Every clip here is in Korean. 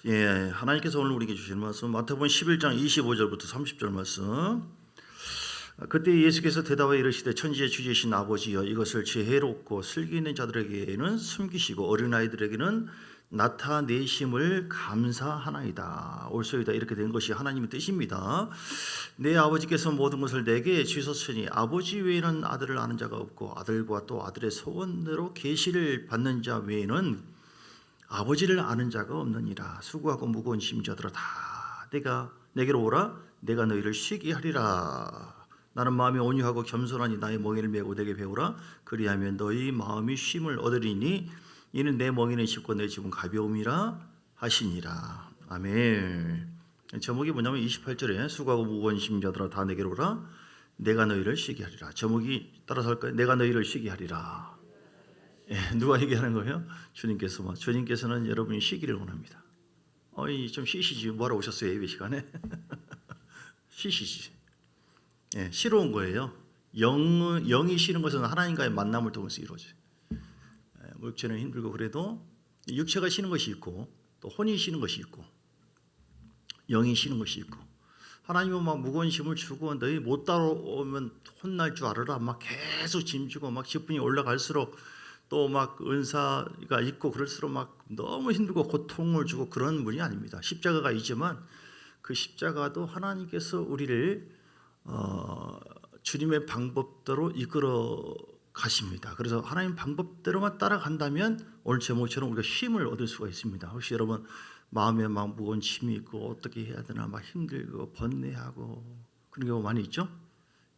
예, 하나님께서 오늘 우리에게 주신 말씀 마태복음 11장 25절부터 30절 말씀. 그때 예수께서 대답하여 이르시되 천지의 주지이신 아버지여 이것을 지혜롭고 슬기 있는 자들에게는 숨기시고 어린아이들에게는 나타내심을 감사하나이다. 옳소이다. 이렇게 된 것이 하나님의 뜻입니다. 내 아버지께서 모든 것을 내게 주셨으니 아버지 외에는 아들을 아는 자가 없고 아들과 또 아들의 소원대로 계시를 받는 자 외에는 아버지를 아는 자가 없느니라. 수고하고 무거운 짐자들아 다 내게로 오라. 내가 너희를 쉬게 하리라. 나는 마음이 온유하고 겸손하니 나의 멍에를 메고 내게 배우라. 그리하면 너희 마음이 쉼을 얻으리니 이는 내 멍에는 쉽고 내 짐은 가벼움이라 하시니라. 아멘. 제목이 뭐냐면 28절에 수고하고 무거운 짐자들아 다 내게로 오라. 내가 너희를 쉬게 하리라. 제목이 따라서 할까요? 내가 너희를 쉬게 하리라. 예, 누가 얘기하는 거예요? 주님께서는 여러분이 쉬기를 원합니다. 좀 쉬시지. 뭐하러 오셨어요? 예배 시간에? 쉬시지. 예, 쉬러 온 거예요. 영이 쉬는 것은 하나님과의 만남을 통해서 이루어져요. 육체는 힘들고 그래도 육체가 쉬는 것이 있고 또 혼이 쉬는 것이 있고 영이 쉬는 것이 있고 하나님은 막 무거운 짐을 주고 너희 못 따라오면 혼날 줄 알아라. 막 계속 짐 주고 막 기쁨이 올라갈수록 또 막 은사가 있고 그럴수록 막 너무 힘들고 고통을 주고 그런 분이 아닙니다. 십자가가 있지만 그 십자가도 하나님께서 우리를 주님의 방법대로 이끌어 가십니다. 그래서 하나님 방법대로만 따라간다면 오늘 제목처럼 우리가 쉼을 얻을 수가 있습니다. 혹시 여러분 마음에 막 무거운 짐이 있고 어떻게 해야 되나 막 힘들고 번뇌하고 그런 경우 많이 있죠?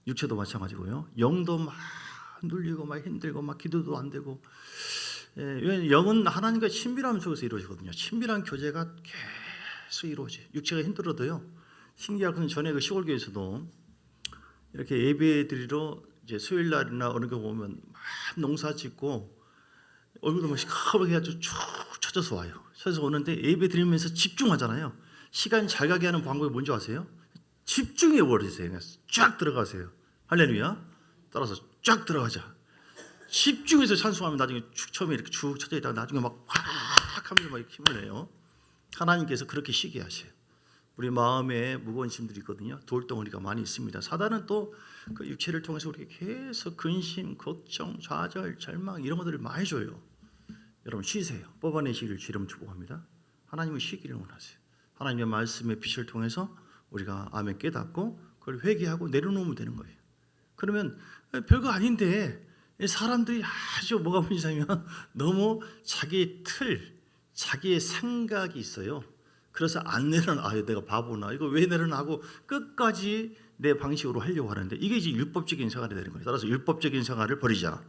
육체도 마찬가지고요. 영도 막 눌리고 막 힘들고 막 기도도 안 되고. 예, 영은 하나님과 친밀함 속에서 이루어지거든요. 친밀한 교제가 계속 이루어져요. 육체가 힘들어도요. 신기하고는 전에 그 시골 교회에서도 이렇게 예배 드리러 이제 수요일 날이나 어느 거 보면 막 농사 짓고 얼굴도 막 시커멓게 해가지고 쭉 쳐져서 와요. 쳐져서 오는데 예배 드리면서 집중하잖아요. 시간 잘 가게 하는 방법이 뭔지 아세요? 집중해 버리세요. 그냥 쫙 들어가세요. 할렐루야. 따라서 쫙 들어가자. 집중해서 찬송하면 나중에 처음에 이렇게 쭉 쳐져 있다가 나중에 막 확 하면서 막 힘을 내요. 하나님께서 그렇게 쉬게 하세요. 우리 마음에 무거운 짐들이 있거든요. 돌덩어리가 많이 있습니다. 사단은 또 그 육체를 통해서 우리에게 계속 근심, 걱정, 좌절, 절망 이런 것들을 많이 줘요. 여러분 쉬세요. 뽑아내시기를 주름 축복합니다. 하나님은 쉬기를 원하세요. 하나님의 말씀의 빛을 통해서 우리가 아멘 깨닫고 그걸 회개하고 내려놓으면 되는 거예요. 그러면 별거 아닌데 사람들이 아주 뭐가 문제냐면 너무 자기의 자기의 생각이 있어요. 그래서 안 내려놔요. 내가 바보나 이거 왜 내려놔고 끝까지 내 방식으로 하려고 하는데 이게 이제 율법적인 생활이 되는 거예요. 따라서 율법적인 생활을 버리자.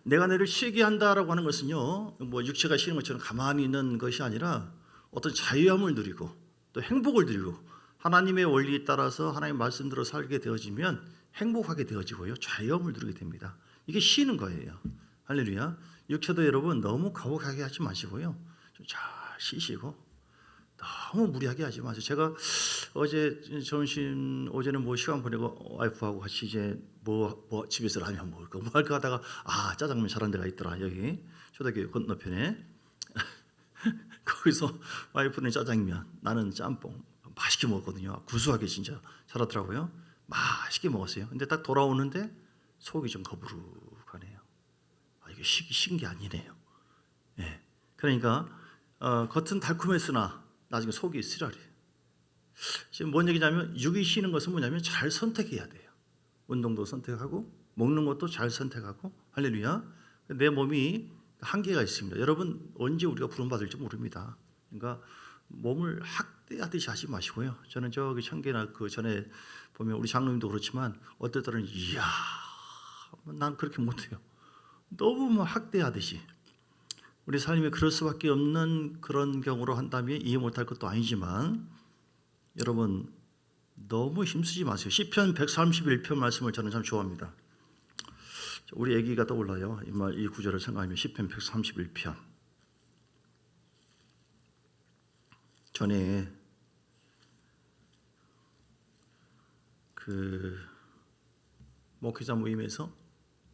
내가 너를 쉬게 한다라고 하는 것은요, 뭐 육체가 쉬는 것처럼 가만히 있는 것이 아니라 어떤 자유함을 누리고 또 행복을 누리고 하나님의 원리에 따라서 하나님의 말씀대로 살게 되어지면 행복하게 되어지고요. 자유함을 누리게 됩니다. 이게 쉬는 거예요. 할렐루야. 육체도 여러분 너무 가혹하게 하지 마시고요. 좀 잘 쉬시고 너무 무리하게 하지 마세요. 제가 어제 점심 오전에 뭐 시간 보내고 와이프하고 같이 이제 뭐 집에서 라면 먹을까 뭐 할까 하다가 짜장면 잘하는 데가 있더라. 여기 초대교회 건너편에 거기서 와이프는 짜장면 나는 짬뽕 맛있게 먹었거든요. 구수하게 진짜 잘하더라고요. 맛있게 먹었어요. 근데 딱 돌아오는데 속이 좀 거부룩하네요. 이게 식은 게 아니네요. 예. 그러니까 겉은 달콤했으나 나중에 속이 쓰라려요. 지금 뭔 얘기냐면 육이 쉬는 것은 뭐냐면 잘 선택해야 돼요. 운동도 선택하고 먹는 것도 잘 선택하고 할렐루야. 내 몸이 한계가 있습니다. 여러분 언제 우리가 부름받을지 모릅니다. 그러니까 몸을 학대하듯이 하지 마시고요. 저는 저기 청계나 그 전에 보면 우리 장로님도 그렇지만 어떨 때는 이야 난 그렇게 못해요. 너무 뭐 학대하듯이. 우리 삶이 그럴 수밖에 없는 그런 경우로 한다면 이해 못할 것도 아니지만 여러분 너무 힘쓰지 마세요. 시편 131편 말씀을 저는 참 좋아합니다. 우리 아기가 떠올라요. 이 구절을 생각하면 시편 131편. 전에 그 목회자 모임에서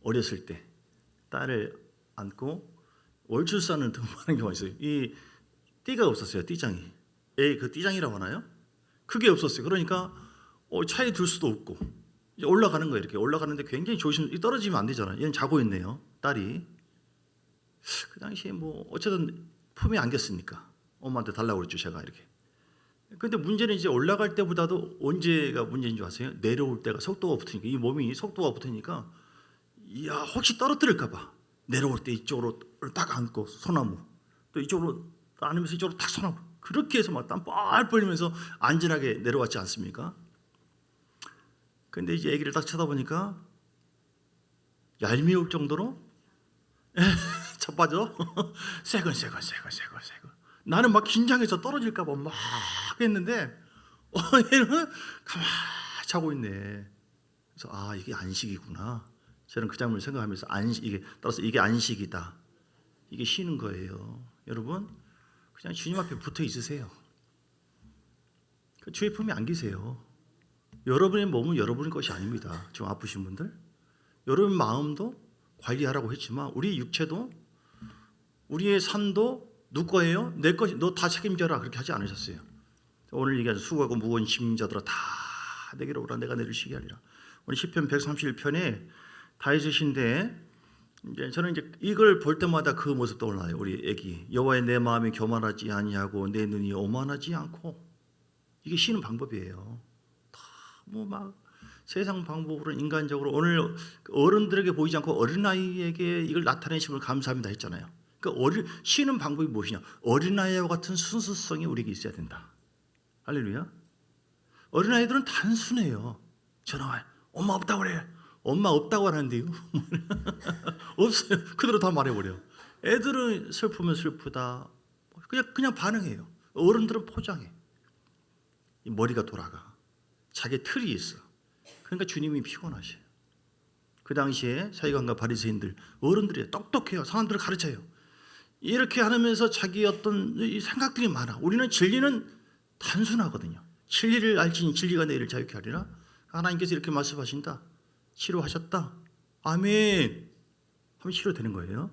어렸을 때 딸을 안고 월출산을 등반하는 경우가 있어요. 이 띠가 없었어요. 띠장이. 그 띠장이라고 하나요? 그게 없었어요. 그러니까 차에 둘 수도 없고 이제 올라가는 거예요. 이렇게 올라가는데 굉장히 떨어지면 안 되잖아요. 얘는 자고 있네요. 딸이. 그 당시에 뭐 어쨌든 품에 안겼으니까 엄마한테 달라고 그랬죠. 제가 이렇게. 근데 문제는 이제 올라갈 때보다도 언제가 문제인 줄 아세요? 내려올 때가 속도가 붙으니까 이 몸이 속도가 붙으니까 이야 혹시 떨어뜨릴까 봐 내려올 때 이쪽으로 딱 앉고 소나무 또 이쪽으로 안으면서 이쪽으로 딱 소나무 그렇게 해서 막 땀 뻘뻘 흘리면서 안전하게 내려왔지 않습니까? 근데 이제 아기를 딱 쳐다보니까 얄미울 정도로 자빠져 세건 나는 막 긴장해서 떨어질까 봐 막 했는데 얘는 가만히 자고 있네. 그래서 이게 안식이구나. 저는 그 장면을 생각하면서 따라서 이게 안식이다. 이게 쉬는 거예요. 여러분 그냥 주님 앞에 붙어 있으세요. 주의 품에 안기세요. 여러분의 몸은 여러분의 것이 아닙니다. 지금 아프신 분들 여러분 마음도 관리하라고 했지만 우리 육체도 우리의 삶도 누구 거예요? 내 것이 너 다 책임져라 그렇게 하지 않으셨어요. 오늘 얘기하는 수고하고 무거운 짐진 자들아 다 내게로 오라 내가 너를 쉬게 하리라. 오늘 시편 131편에 다윗이신데 이제 저는 이제 이걸 볼 때마다 그 모습 떠올라요. 우리 애기 여호와의 내 마음이 교만하지 아니하고 내 눈이 오만하지 않고 이게 쉬는 방법이에요. 뭐 막 세상 방법으로 인간적으로 오늘 어른들에게 보이지 않고 어린아이에게 이걸 나타내심을 감사합니다 했잖아요. 그러니까 쉬는 방법이 무엇이냐? 어린아이와 같은 순수성이 우리에게 있어야 된다. 할렐루야. 어린아이들은 단순해요. 전화 와요. 엄마 없다고 그래. 엄마 없다고 하는데요. 없어요. 그대로 다 말해버려요. 애들은 슬프면 슬프다. 그냥 반응해요. 어른들은 포장해. 머리가 돌아가. 자기 틀이 있어. 그러니까 주님이 피곤하셔요. 그 당시에 사이관과 바리새인들 어른들이 똑똑해요. 사람들을 가르쳐요. 이렇게 하면서 자기 어떤 생각들이 많아. 우리는 진리는 단순하거든요. 진리를 알지니 진리가 너희를 자유케 하리라. 하나님께서 이렇게 말씀하신다. 치료하셨다. 아멘. 하면 치료되는 거예요.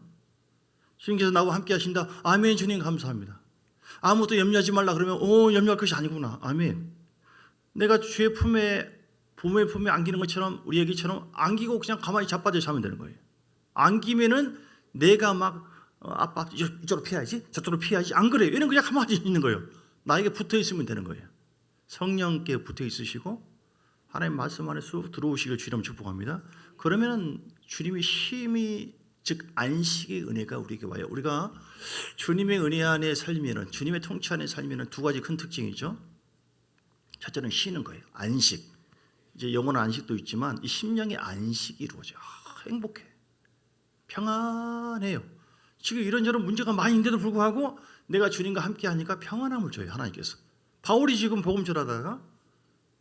주님께서 나와 함께 하신다. 아멘. 주님 감사합니다. 아무것도 염려하지 말라 그러면 염려할 것이 아니구나. 아멘. 내가 주의 품에 부모의 품에 안기는 것처럼 우리 애기처럼 안기고 그냥 가만히 자빠져 자면 되는 거예요. 안기면은 내가 막 아빠 이쪽으로 피해야지 저쪽으로 피해야지 안 그래요. 얘는 그냥 가만히 있는 거예요. 나에게 붙어 있으면 되는 거예요. 성령께 붙어 있으시고 하나님 말씀 안에 쑥 들어오시길 주님 축복합니다. 그러면 주님의 쉼이 즉 안식의 은혜가 우리에게 와요. 우리가 주님의 은혜 안에 살면은 주님의 통치 안에 살면은 두 가지 큰 특징이죠. 첫째는 쉬는 거예요. 안식. 이제 영혼의 안식도 있지만 이 심령의 안식이 이루어져요. 행복해. 평안해요. 지금 이런저런 문제가 많이 있는데도 불구하고 내가 주님과 함께 하니까 평안함을 줘요. 하나님께서. 바울이 지금 복음 전하다가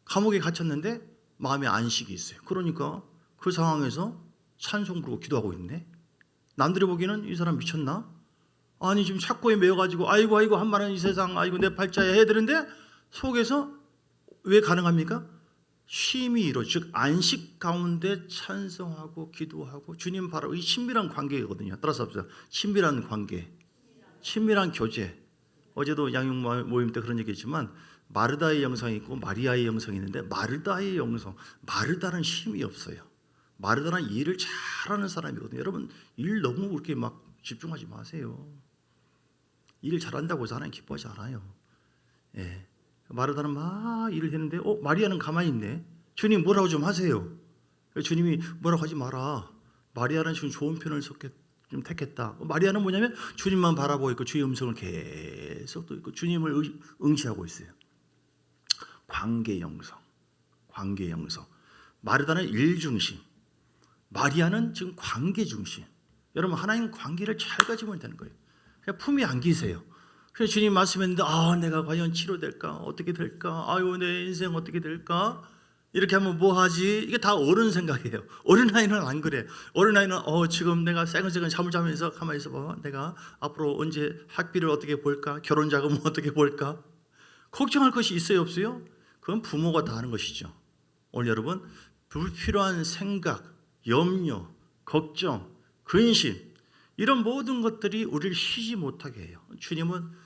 감옥에 갇혔는데 마음에 안식이 있어요. 그러니까 그 상황에서 찬송 부르고 기도하고 있네. 남들이 보기에는 이 사람 미쳤나? 아니 지금 착고에 매여가지고 아이고 한말은 이 세상 아이고 내 팔자에 해야 되는데 속에서 왜 가능합니까? 쉼이 이루어 즉 안식 가운데 찬송하고 기도하고 주님 바로 이 친밀한 관계거든요. 따라서 합시다. 친밀한 관계, 친밀한 교제. 어제도 양육 모임 때 그런 얘기했지만 마르다의 영성이 있고 마리아의 영성이 있는데 마르다의 영성, 마르다는 쉼이 없어요. 마르다는 일을 잘하는 사람이거든요. 여러분 일 너무 그렇게 막 집중하지 마세요. 일 잘한다고 해서 하나님 기뻐하지 않아요. 예. 마르다는 막 일을 했는데 마리아는 가만히 있네. 주님 뭐라고 좀 하세요. 주님이 뭐라고 하지 마라. 마리아는 지금 좋은 편을 좀 택했다. 마리아는 뭐냐면 주님만 바라보고 있고 주의 음성을 계속 듣고 주님을 응시하고 있어요. 관계 영성. 마르다는 일 중심. 마리아는 지금 관계 중심. 여러분 하나님 관계를 잘 가지면 되는 거예요. 그냥 품에 안기세요. 그래서 주님 말씀했는데 내가 과연 치료될까? 어떻게 될까? 아유 내 인생 어떻게 될까? 이렇게 하면 뭐 하지? 이게 다 어른 생각이에요. 어린아이는 안 그래. 어린아이는 지금 내가 새근새근 잠을 자면서 가만히 있어봐. 내가 앞으로 언제 학비를 어떻게 볼까? 결혼 자금을 어떻게 볼까? 걱정할 것이 있어요 없어요? 그건 부모가 다 하는 것이죠. 오늘 여러분 불필요한 생각, 염려, 걱정, 근심 이런 모든 것들이 우리를 쉬지 못하게 해요. 주님은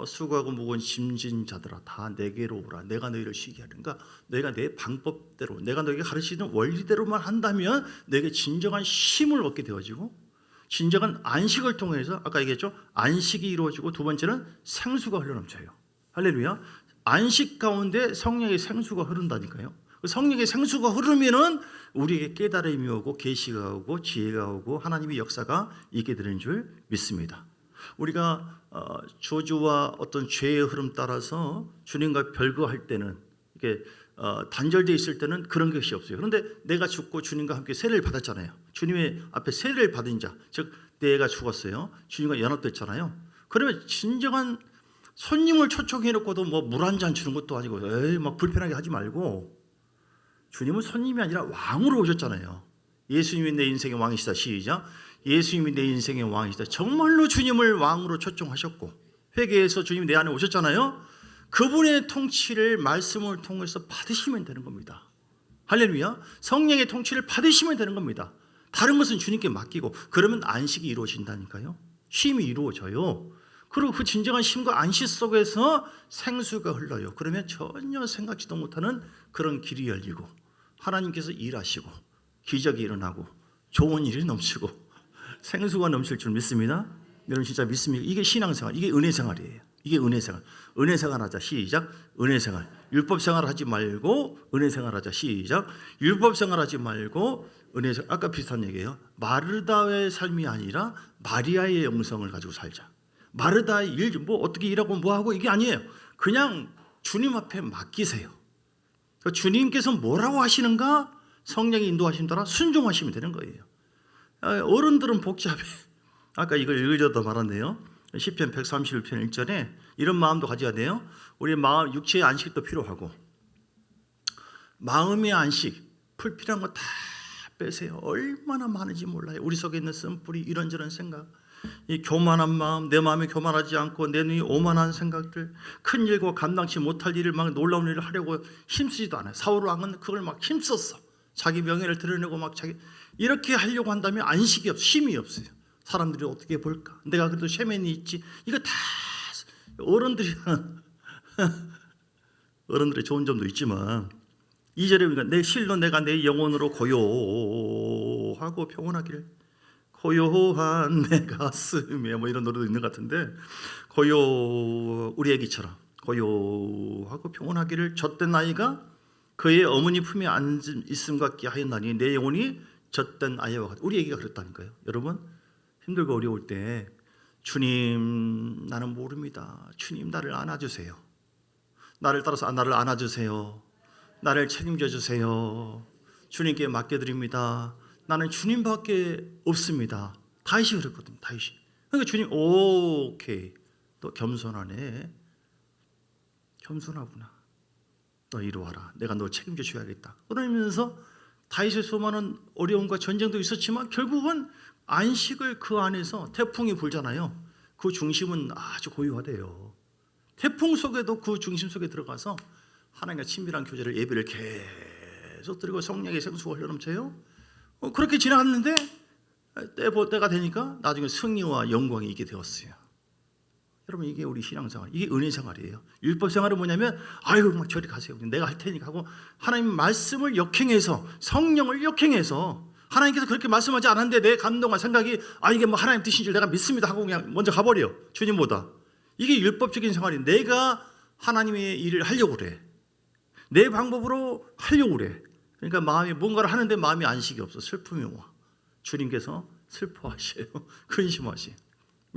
수고하고 무거운 짐진 자들아 다 내게로 오라. 내가 너희를 쉬게 하리라. 그러니까 너희가 내 방법대로, 내가 너희에게 가르치는 원리대로만 한다면 너희에게 진정한 쉼을 얻게 되어지고, 진정한 안식을 통해서 아까 얘기했죠. 안식이 이루어지고, 두 번째는 생수가 흘러넘쳐요. 할렐루야. 안식 가운데 성령의 생수가 흐른다니까요. 성령의 생수가 흐르면은 우리에게 깨달음이 오고 계시가 오고 지혜가 오고 하나님의 역사가 있게 되는 줄 믿습니다. 우리가 저주와 어떤 죄의 흐름 따라서 주님과 별거할 때는, 이게 단절되어 있을 때는 그런 것이 없어요. 그런데 내가 죽고 주님과 함께 세례를 받았잖아요. 주님의 앞에 세례를 받은 자, 즉 내가 죽었어요. 주님과 연합됐잖아요. 그러면 진정한 손님을 초청해놓고도 뭐 물 한 잔 주는 것도 아니고 에이 막 불편하게 하지 말고, 주님은 손님이 아니라 왕으로 오셨잖아요. 예수님이 내 인생의 왕이시다. 시작. 예수님이 내 인생의 왕이시다. 정말로 주님을 왕으로 초청하셨고, 회개해서 주님이 내 안에 오셨잖아요. 그분의 통치를 말씀을 통해서 받으시면 되는 겁니다. 할렐루야. 성령의 통치를 받으시면 되는 겁니다. 다른 것은 주님께 맡기고, 그러면 안식이 이루어진다니까요. 쉼이 이루어져요. 그리고 그 진정한 쉼과 안식 속에서 생수가 흘러요. 그러면 전혀 생각지도 못하는 그런 길이 열리고, 하나님께서 일하시고, 기적이 일어나고, 좋은 일이 넘치고, 생수가 넘칠 줄 믿습니다. 여러분 진짜 믿습니까? 이게 신앙생활, 이게 은혜생활이에요. 이게 은혜생활. 은혜생활 하자. 시작. 은혜생활. 율법생활 하지 말고 은혜생활 하자. 시작. 율법생활 하지 말고 은혜생활. 아까 비슷한 얘기예요. 마르다의 삶이 아니라 마리아의 영성을 가지고 살자. 마르다의 일, 뭐 어떻게 일하고 뭐 하고 이게 아니에요. 그냥 주님 앞에 맡기세요. 주님께서 뭐라고 하시는가 성령이 인도하심 따라 순종하시면 되는 거예요. 어른들은 복잡해. 아까 이걸 읽으려다 말았네요. 시편 131편 1절에 이런 마음도 가져야 돼요. 우리 마음, 육체의 안식도 필요하고, 마음의 안식, 불필요한 거 다 빼세요. 얼마나 많은지 몰라요. 우리 속에 있는 쓴뿌리, 이런저런 생각, 이 교만한 마음, 내 마음이 교만하지 않고 내 눈이 오만한 생각들, 큰 일과 감당치 못할 일을 막 놀라운 일을 하려고 힘쓰지도 않아요. 사울 왕은 그걸 막 힘썼어. 자기 명예를 드러내고 막 자기 이렇게 하려고 한다면 안식이 없어, 쉼이 없어요. 사람들이 어떻게 볼까? 내가 그래도 쉐맨이 있지. 이거 다 어른들이 하는 어른들의 좋은 점도 있지만, 2절에 보니까 내 실로 내가 내 영혼으로 고요하고 평온하기를, 고요한 내 가슴에, 뭐 이런 노래도 있는 것 같은데, 우리 애기처럼 고요하고 평온하기를 젖된 아이가 그의 어머니 품에 앉은 있음 같게 하였나니 내 영혼이 젖된 아이와 같다. 우리 애기가 그랬다니까요. 여러분 힘들고 어려울 때 주님 나는 모릅니다. 주님 나를 안아주세요. 나를 따라서 나를 안아주세요. 나를 책임져 주세요. 주님께 맡겨드립니다. 나는 주님밖에 없습니다. 다윗이 그랬거든요. 다윗이. 그러니까 주님 오케이. 또 겸손하네. 겸손하구나. 너 이리 와라. 내가 너 책임져 줘야겠다. 그러면서 다윗의 수많은 어려움과 전쟁도 있었지만 결국은 안식을 그 안에서, 태풍이 불잖아요. 그 중심은 아주 고요하대요. 태풍 속에도 그 중심 속에 들어가서 하나님과 친밀한 교제를, 예배를 계속 드리고 성령의 생수가 흘러넘쳐요. 그렇게 지나갔는데 때가 되니까 나중에 승리와 영광이 있게 되었어요. 여러분 이게 우리 신앙생활, 이게 은혜생활이에요. 율법생활은 뭐냐면 아유 막 저리 가세요. 내가 할 테니까 하고, 하나님 말씀을 역행해서, 성령을 역행해서, 하나님께서 그렇게 말씀하지 않았는데 내 감동과 생각이 이게 뭐 하나님 뜻인 줄 내가 믿습니다 하고 그냥 먼저 가버려. 주님보다. 이게 율법적인 생활이, 내가 하나님의 일을 하려고 그래. 내 방법으로 하려고 그래. 그러니까 마음이 뭔가를 하는데 마음이 안식이 없어. 슬픔이 와. 주님께서 슬퍼하셔요. 근심하셔요.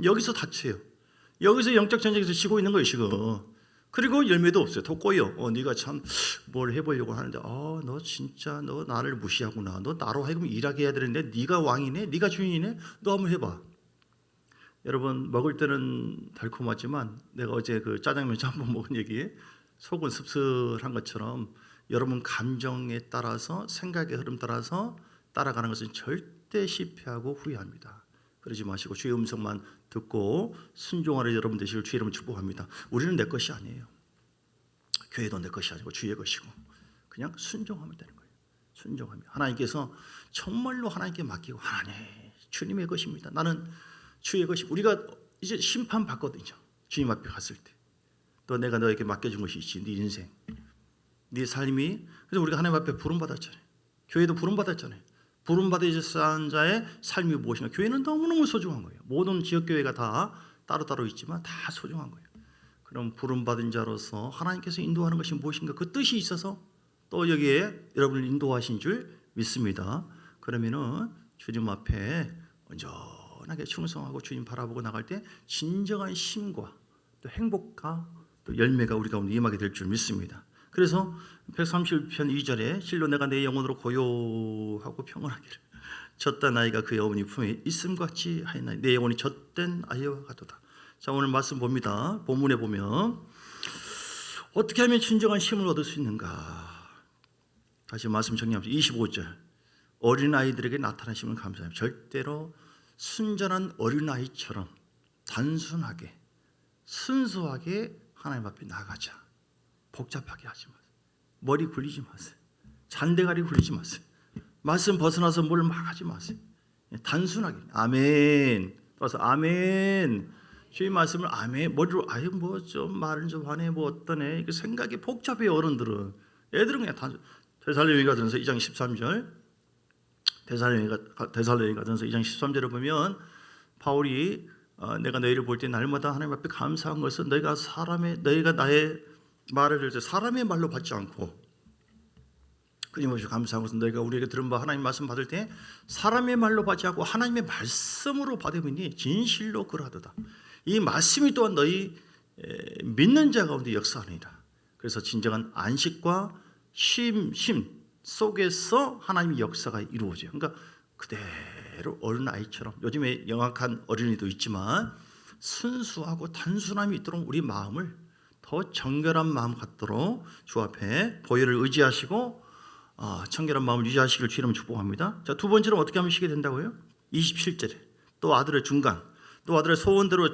여기서 다쳐요. 여기서 영적 전쟁에서 지고 있는 거예요 지금. 그리고 열매도 없어요. 더 꼬여. 네가 참 뭘 해보려고 하는데 너 진짜 너 나를 무시하구나. 너 나로 하여금 일하게 해야 되는데 네가 왕이네, 네가 주인이네. 너 한번 해봐. 여러분 먹을 때는 달콤하지만 내가 어제 그 짜장면 짬뽕 먹은 얘기에 속은 씁쓸한 것처럼, 여러분 감정에 따라서, 생각의 흐름 따라서 따라가는 것은 절대 실패하고 후회합니다. 그러지 마시고 주의 음성만 듣고 순종하는 여러분 되시길 주의 이름으로 축복합니다. 우리는 내 것이 아니에요. 교회도 내 것이 아니고 주의 것이고, 그냥 순종하면 되는 거예요. 순종하면 하나님께서 정말로 하나님께 맡기고, 하나님 주님의 것입니다. 나는 주의 것이. 우리가 이제 심판 받거든요. 주님 앞에 갔을 때 또 내가 너에게 맡겨준 것이 있지. 네 인생, 네 삶이. 그래서 우리가 하나님 앞에 부름받았잖아요. 교회도 부름받았잖아요. 부름받으신 자의 삶이 무엇인가. 교회는 너무너무 소중한 거예요. 모든 지역교회가 다 따로따로 있지만 다 소중한 거예요. 그럼 부름받은 자로서 하나님께서 인도하는 것이 무엇인가, 그 뜻이 있어서 또 여기에 여러분을 인도하신 줄 믿습니다. 그러면은 주님 앞에 온전하게 충성하고 주님 바라보고 나갈 때 진정한 쉼과 또 행복과 또 열매가 우리 가운데 임하게 될 줄 믿습니다. 그래서 131편 2절에 실로 내가 내 영혼으로 고요하고 평온하기를 젖단 아이가 그의 어머니 품에 있음 같이 하였나니 내 영혼이 젖된 아이와 같도다. 자, 오늘 말씀 봅니다. 본문에 보면 어떻게 하면 진정한 쉼을 얻을 수 있는가. 다시 말씀 정리합니다. 25절 어린아이들에게 나타나심을 감사합니다. 절대로 순전한 어린아이처럼 단순하게 순수하게 하나님 앞에 나가자. 복잡하게 하지 마세요. 머리 굴리지 마세요. 잔대가리 굴리지 마세요. 말씀 벗어나서 뭘 막 하지 마세요. 단순하게. 아멘. 따라서 아멘. 주의 말씀을 아멘. 머리로 아유 뭐 좀 말은 좀 하네 뭐 어떠네. 이게 생각이 복잡해요. 어른들은. 애들은 그냥 단순. 데살로니가전서 2장 13절. 데살로니가전서 2장 13절을 보면 바울이 내가 너희를 볼 때 날마다 하나님 앞에 감사한 것은 너희가 나의 말을 들을 때 사람의 말로 받지 않고 끊임없이 감사한 것은 너희가 우리에게 들은 바 하나님 말씀 받을 때 사람의 말로 받지 않고 하나님의 말씀으로 받으니 진실로 그러하도다. 이 말씀이 또한 너희 믿는 자 가운데 역사하느니라. 그래서 진정한 안식과 쉼 속에서 하나님의 역사가 이루어져요. 그러니까 그대로 어린아이처럼, 요즘에 영악한 어린이도 있지만 순수하고 단순함이 있도록 우리 마음을 더 정결한 마음 갖도록 주 앞에 보혈을 의지하시고 청결한 마음을 유지하시길 주님 축복합니다. 자, 두 번째로 어떻게 하면 쉬게 된다고요? 27절에 또 아들의 중간 또 아들의 소원대로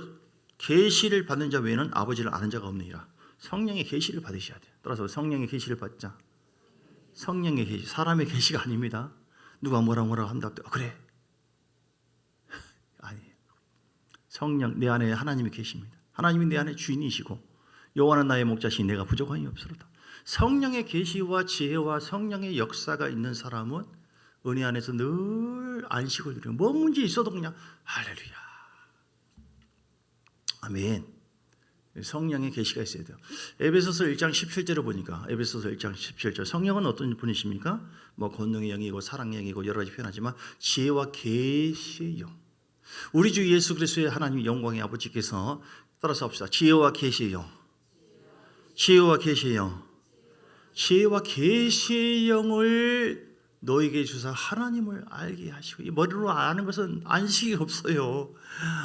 계시를 받는 자 외에는 아버지를 아는 자가 없느니라. 성령의 계시를 받으셔야 돼요. 따라서 성령의 계시를 받자. 성령의 계시, 사람의 계시가 아닙니다. 누가 뭐라 한다. 그래. 아니에요. 성령, 내 안에 하나님이 계십니다. 하나님이 내 안에 주인이시고 여호와는 나의 목자시니 내가 부족함이 없으리다. 성령의 계시와 지혜와 성령의 역사가 있는 사람은 은혜 안에서 늘 안식을 누리고 뭔 문제 있어도 그냥 할렐루야. 아멘. 성령의 계시가 있어야 돼요. 에베소서 1장 17절을 보니까 에베소서 1장 17절 성령은 어떤 분이십니까? 뭐 권능의 영이고 사랑의 영이고 여러 가지 표현하지만 지혜와 계시의 영. 우리 주 예수 그리스도의 하나님 영광의 아버지께서 따라서 합시다. 지혜와 계시의 영. 지혜와 계시의 영. 지혜와 계시의 영을 너에게 주사 하나님을 알게 하시고, 이 머리로 아는 것은 안식이 없어요.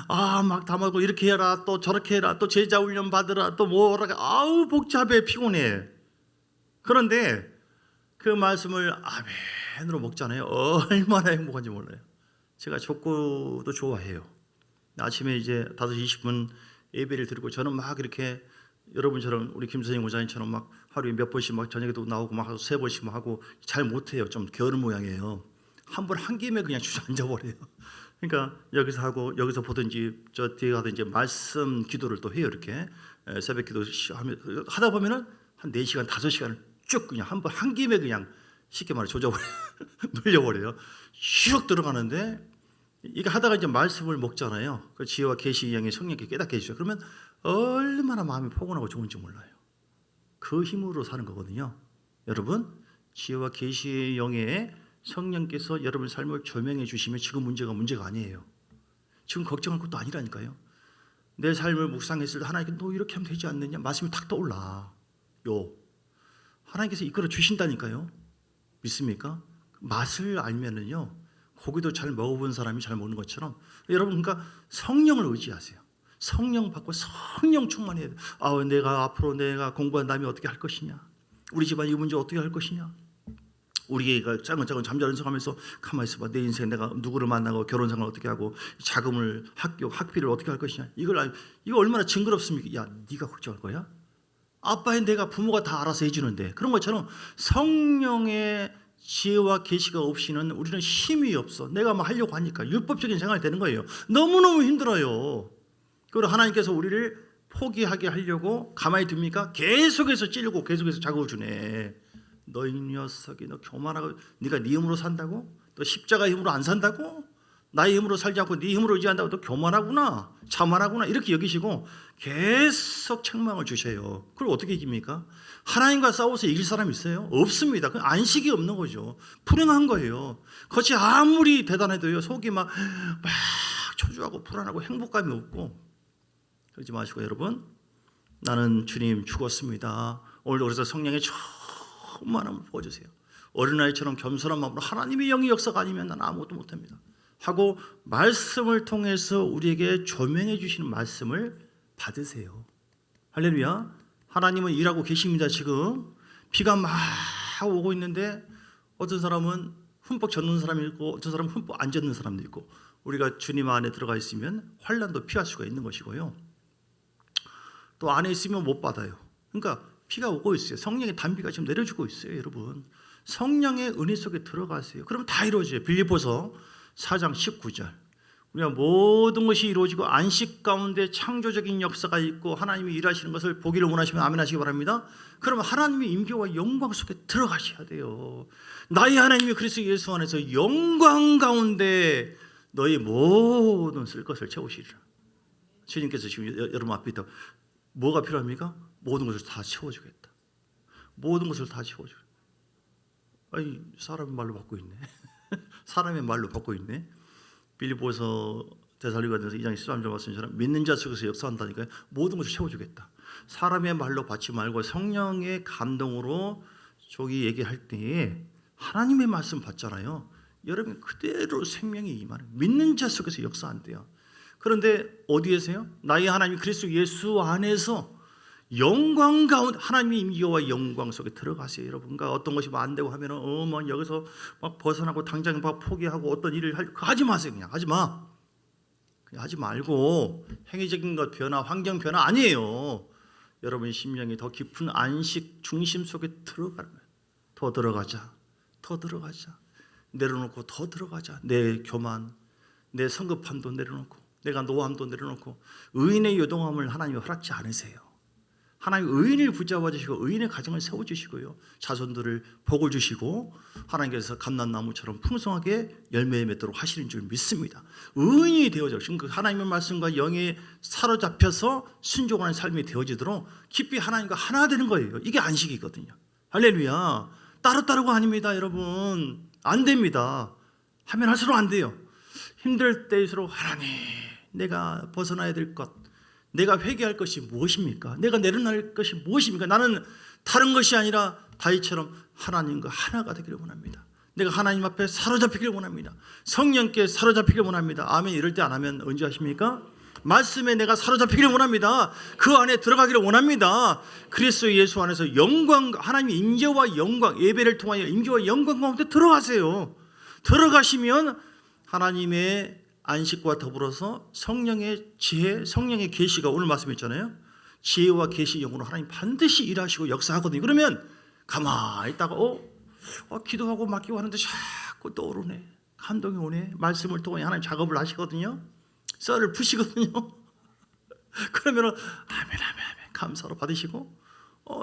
막 담아고 이렇게 해라 또 저렇게 해라 또 제자 훈련 받으라 또 뭐라 아우 복잡해 피곤해. 그런데 그 말씀을 아멘으로 먹잖아요. 얼마나 행복한지 몰라요. 제가 족구도 좋아해요. 아침에 이제 5시 20분 예배를 드리고 저는 막 이렇게 여러분처럼 우리 김선영 목사님처럼 막 하루에 몇 번씩 막 저녁에도 나오고 막 3번씩 막 하고 잘 못해요. 좀 게으른 모양이에요. 한 번 한 김에 그냥 주저앉아 버려요. 그러니까 여기서 하고 여기서 보든지 저 뒤에 가든지 말씀 기도를 또 해요. 이렇게 새벽 기도 하다 보면은 한 4시간 5시간을 쭉 그냥 한 번 한 김에 그냥 쉽게 말해 조져버려요. 눌려버려요. 슉 들어가는데 이거 하다가 이제 말씀을 먹잖아요. 그 지혜와 계시 영의 성령께 깨닫게 해주죠. 그러면 얼마나 마음이 포근하고 좋은지 몰라요. 그 힘으로 사는 거거든요. 여러분, 지혜와 계시의 영의 성령께서 여러분 삶을 조명해 주시면 지금 문제가 아니에요. 지금 걱정할 것도 아니라니까요. 내 삶을 묵상했을 때 하나님께 너 이렇게 하면 되지 않느냐 말씀이 탁 떠올라요. 하나님께서 이끌어 주신다니까요. 믿습니까? 맛을 알면은요 고기도 잘 먹어본 사람이 잘 먹는 것처럼 여러분 그러니까 성령을 의지하세요. 성령 받고 성령 충만해야 돼. 내가 앞으로 내가 공부한 다음에 어떻게 할 것이냐, 우리 집안 이 문제 어떻게 할 것이냐, 우리가 짜근짜근 잠자는 척하면서 가만히 있어봐. 내 인생 내가 누구를 만나고 결혼 생활 어떻게 하고 자금을 학비를 어떻게 할 것이냐. 이거 얼마나 징그럽습니까? 야, 네가 걱정할 거야? 아빠의 내가 부모가 다 알아서 해주는데. 그런 것처럼 성령의 지혜와 계시가 없이는 우리는 힘이 없어. 내가 뭐 하려고 하니까 율법적인 생활이 되는 거예요. 너무너무 힘들어요. 그리고 하나님께서 우리를 포기하게 하려고 가만히 둡니까? 계속해서 찌르고 계속해서 자극을 주네. 너 이 녀석이 너 교만하고 네가 네 힘으로 산다고? 너 십자가 힘으로 안 산다고? 나의 힘으로 살지 않고 네 힘으로 의지한다고? 너 교만하구나, 자만하구나 이렇게 여기시고 계속 책망을 주셔요. 그걸 어떻게 이깁니까? 하나님과 싸워서 이길 사람이 있어요? 없습니다. 그 안식이 없는 거죠. 불행한 거예요. 겉이 아무리 대단해도요, 속이 막 초조하고 불안하고 행복감이 없고. 그러지 마시고 여러분, 나는 주님 죽었습니다. 오늘도 그래서 성령의 충만함을 부어주세요. 어린아이처럼 겸손한 마음으로 하나님의 영의 역사가 아니면 나는 아무것도 못합니다 하고 말씀을 통해서 우리에게 조명해 주시는 말씀을 받으세요. 할렐루야. 하나님은 일하고 계십니다. 지금 비가 막 오고 있는데 어떤 사람은 흠뻑 젖는 사람이 있고 어떤 사람은 흠뻑 안 젖는 사람도 있고, 우리가 주님 안에 들어가 있으면 환난도 피할 수가 있는 것이고요. 또 안에 있으면 못 받아요. 그러니까 비가 오고 있어요. 성령의 단비가 지금 내려주고 있어요. 여러분, 성령의 은혜 속에 들어가세요. 그러면 다 이루어져요. 빌립보서 4장 19절, 우리가 모든 것이 이루어지고 안식 가운데 창조적인 역사가 있고 하나님이 일하시는 것을 보기를 원하시면 아멘 하시기 바랍니다. 그러면 하나님의 임재와 영광 속에 들어가셔야 돼요. 나의 하나님이 그리스도 예수 안에서 영광 가운데 너희 모든 쓸 것을 채우시리라. 주님께서 지금 여러분 앞에 있다. 뭐가 필요합니까? 모든 것을 다 채워주겠다. 모든 것을 다 채워주겠다. 아니, 사람의 말로 받고 있네. 사람의 말로 받고 있네. 빌립보서 데살로니가전서 2장 13절 말씀처럼 믿는 자 속에서 역사한다니까요. 모든 것을 채워주겠다. 사람의 말로 받지 말고 성령의 감동으로 저기 얘기할 때에 하나님의 말씀 받잖아요. 여러분 그대로 생명이 임하는, 믿는 자 속에서 역사한대요. 그런데 어디에서요? 나의 하나님 그리스도 예수 안에서 영광 가운데 하나님의 임재와 영광 속에 들어가세요. 여러분과 어떤 것이 안 되고 하면은 뭐 여기서 막 벗어나고 당장 막 포기하고 어떤 일을 하지 마세요. 그냥 하지 마. 그냥 하지 말고 행위적인 것 변화, 환경 변화 아니에요. 여러분의 심령이 더 깊은 안식 중심 속에 들어가는 거예요. 더 들어가자. 더 들어가자. 내려놓고 더 들어가자. 내 교만, 내 성급함도 내려놓고, 내가 노함도 내려놓고, 의인의 요동함을 하나님이 허락지 않으세요. 하나님 의인을 붙잡아 주시고 의인의 가정을 세워 주시고요, 자손들을 복을 주시고 하나님께서 감람나무처럼 풍성하게 열매 맺도록 하시는 줄 믿습니다. 의인이 되어져 그 하나님의 말씀과 영에 사로잡혀서 순종하는 삶이 되어지도록 깊이 하나님과 하나 되는 거예요. 이게 안식이거든요. 할렐루야. 따로따로가 아닙니다. 여러분 안 됩니다. 하면 할수록 안 돼요. 힘들 때일수록 하나님, 내가 벗어나야 될 것, 내가 회개할 것이 무엇입니까? 내가 내려놓을 것이 무엇입니까? 나는 다른 것이 아니라 다윗처럼 하나님과 하나가 되기를 원합니다. 내가 하나님 앞에 사로잡히기를 원합니다. 성령께 사로잡히기를 원합니다. 아멘. 이럴 때 안 하면 언제 하십니까? 말씀에 내가 사로잡히기를 원합니다. 그 안에 들어가기를 원합니다. 그리스도 예수 안에서 영광, 하나님의 임재와 영광, 예배를 통하여 임재와 영광 가운데 들어가세요. 들어가시면 하나님의 안식과 더불어서 성령의 지혜, 성령의 계시가 오늘 말씀했잖아요. 지혜와 계시 영으로 하나님 반드시 일하시고 역사하거든요. 그러면 가만히 있다가 기도하고 맡기고 하는데 자꾸 떠오르네. 감동이 오네. 말씀을 통해 하나님 작업을 하시거든요. 썰을 푸시거든요. 그러면 아멘 감사로 받으시고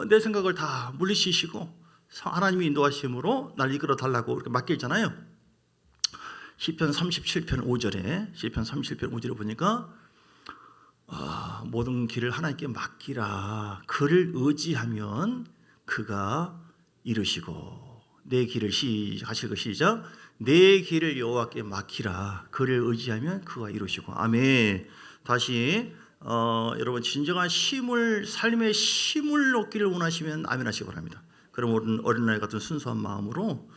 내 생각을 다 물리치시고 하나님이 인도하심으로 날 이끌어 달라고 이렇게 맡기잖아요. 시편 37편 5절에 시편 37편 5절에 보니까 모든 길을 하나님께 맡기라. 그를 의지하면 그가 이루시고, 내 길을 하실 거 시작. 내 길을 여호와께 맡기라. 그를 의지하면 그가 이루시고. 아멘. 다시 여러분 진정한 쉼을, 삶의 쉼을 얻기를 원하시면 아멘 하시기 바랍니다. 그럼 어린아이 같은 순수한 마음으로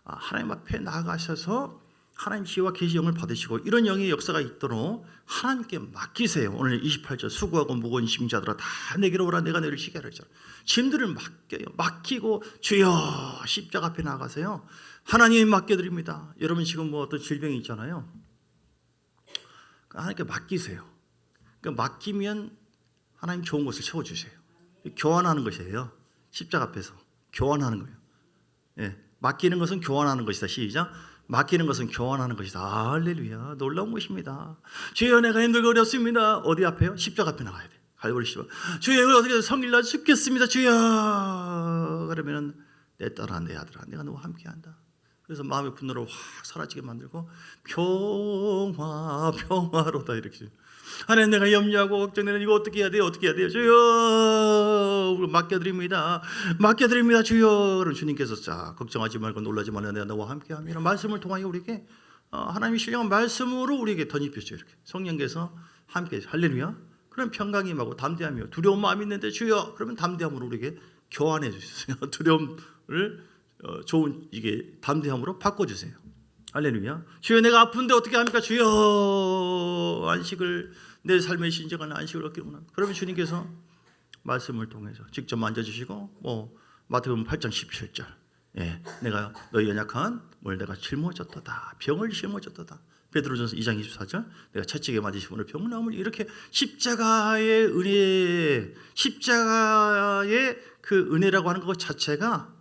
하나님 앞에 나아가셔서 하나님 지혜와 계시 영을 받으시고 이런 영의 역사가 있도록 하나님께 맡기세요. 오늘 28절 수고하고 무거운 짐자들아 다 내게로 오라. 내가 너희를 쉬게 하리라. 짐들을 맡겨요. 맡기고 주여 십자가 앞에 나가세요. 하나님이 맡겨드립니다. 여러분 지금 뭐 어떤 질병이 있잖아요. 하나님께 맡기세요. 그러니까 맡기면 하나님 좋은 것을 채워주세요. 교환하는 것이에요. 십자가 앞에서 교환하는 거예요. 예, 맡기는 것은 교환하는 것이다. 시작. 맡기는 것은 교환하는 것이다. 할렐루야. 놀라운 것입니다. 주여 내가 힘들고 어렵습니다. 어디 앞에요? 십자가 앞에 나가야 돼. 갈보리 씹어. 주여 이걸 어떻게 성일날 죽겠습니다 주여. 그러면은 내 딸아 내 아들아 내가 너와 함께한다. 그래서 마음의 분노를 확 사라지게 만들고 평화로다 이렇게. 하나님 내가 염려하고 걱정되는 이거 어떻게 해야 돼요? 어떻게 해야 돼요? 주여 맡겨드립니다 주여. 그럼 주님께서 자 걱정하지 말고 놀라지 말라 내가 너와 함께함이라 말씀을 통하여 우리에게 하나님이 신령한 말씀으로 우리에게 덧입혀줘요. 이렇게 성령께서 함께 할렐루야. 그럼 평강이 임하고 담대함이요 두려운 마음이 있는데 주여 그러면 담대함으로 우리에게 교환해 주세요. 두려움을 좋은 이게 담대함으로 바꿔주세요. 할렐루야. 주여 내가 아픈데 어떻게 합니까? 주여 안식을 내 삶의 진정한 안식을 얻기를 원합니다. 그러면 주님께서 말씀을 통해서 직접 만져주시고 마태복음 8장 17절 내가 너희 연약한 뭘 내가 짊어졌도다 병을 짊어졌도다. 베드로전서 2장 24절 내가 채찍에 맞으신 분을 병나음을 이렇게 십자가의 은혜 십자가의 그 은혜라고 하는 것 자체가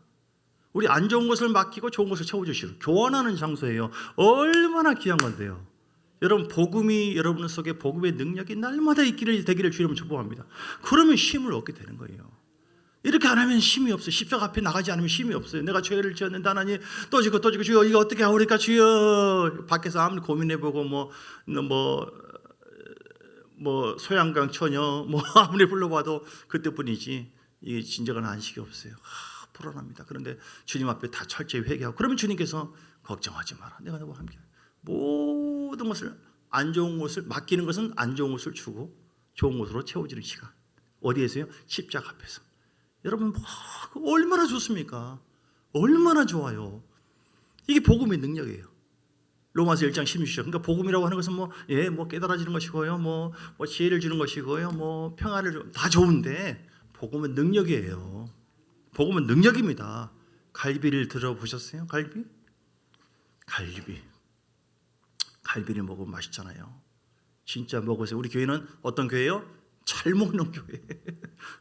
우리 안 좋은 것을 맡기고 좋은 것을 채워주시고 교환하는 장소예요. 얼마나 귀한 건데요. 여러분 복음이 여러분 속에 복음의 능력이 날마다 되기를 주님을 축복합니다. 그러면 쉼을 얻게 되는 거예요. 이렇게 안 하면 쉼이 없어요. 십자가 앞에 나가지 않으면 쉼이 없어요. 내가 죄를 지었는데 하나님 또 지고 주여 이거 어떻게 하오리까 주여. 밖에서 아무리 고민해보고 소양강 처녀 아무리 불러봐도 그때뿐이지 이게 진정한 안식이 없어요. 불안합니다. 그런데 주님 앞에 다 철저히 회개하고 그러면 주님께서 걱정하지 마라. 내가 너와 함께 모든 것을 안 좋은 것을 맡기는 것은 안 좋은 것을 주고 좋은 것으로 채워지는 시간. 어디에서요? 십자가 앞에서. 여러분 얼마나 좋습니까? 얼마나 좋아요. 이게 복음의 능력이에요. 로마서 1장 16절. 그러니까 복음이라고 하는 것은 깨달아지는 것이고요. 지혜를 주는 것이고요. 평안을 주는 다 좋은데 복음은 능력이에요. 복음은 능력입니다. 갈비를 들어보셨어요? 갈비를 먹으면 맛있잖아요. 진짜 먹으세요. 우리 교회는 어떤 교회예요? 잘 먹는 교회.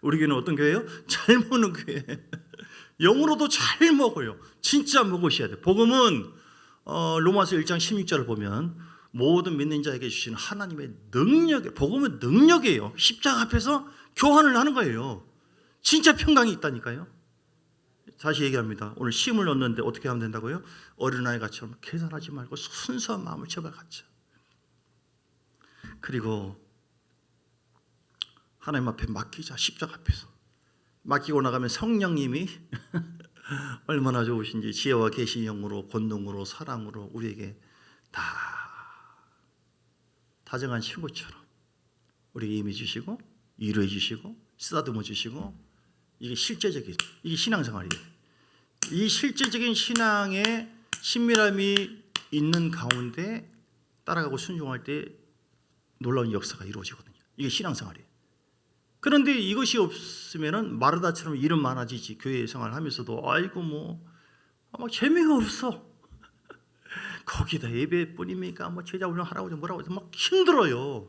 우리 교회는 어떤 교회예요? 잘 먹는 교회. 영으로도 잘 먹어요. 진짜 먹으셔야 돼요. 복음은 로마서 1장 16절을 보면 모든 믿는 자에게 주시는 하나님의 능력, 복음은 능력이에요. 십자가 앞에서 교환을 하는 거예요. 진짜 평강이 있다니까요. 다시 얘기합니다. 오늘 쉼을 얻는데 어떻게 하면 된다고요? 어린아이같이 계산하지 말고 순수한 마음을 제발 갖자. 그리고 하나님 앞에 맡기자. 십자가 앞에서 맡기고 나가면 성령님이 얼마나 좋으신지 지혜와 계시 영으로 권능으로 사랑으로 우리에게 다 다정한 친구처럼 우리에게 임해 주시고 위로해 주시고 쓰다듬어 주시고 이게 실제적인 이게 신앙생활이에요. 이 실제적인 신앙의 친밀함이 있는 가운데 따라가고 순종할 때 놀라운 역사가 이루어지거든요. 이게 신앙생활이에요. 그런데 이것이 없으면은 마르다처럼 일은 많아지지 교회 생활하면서도 아이고 재미가 없어. 거기다 예배뿐입니까? 제자 훈련하라고 뭐라고 해서 막 힘들어요.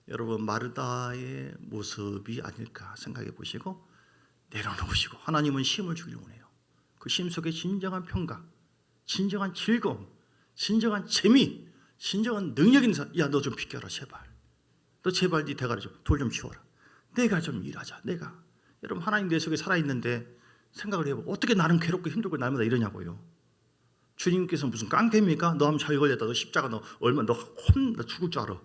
여러분 마르다의 모습이 아닐까 생각해 보시고 내려놓으시고 하나님은 쉼을 주기를 원해요. 그 쉼 속에 진정한 평강, 진정한 즐거움, 진정한 재미, 진정한 능력 있는 사람. 야, 너 좀 비켜라 제발. 너 제발 네 대가리 좀 돌 좀 치워라. 내가 좀 일하자. 내가. 여러분 하나님 내 속에 살아있는데 생각을 해보고 어떻게 나는 괴롭고 힘들고 날마다 이러냐고요. 주님께서 무슨 깡패입니까? 너 하면 잘 걸렸다. 너 십자가 너 죽을 줄 알아.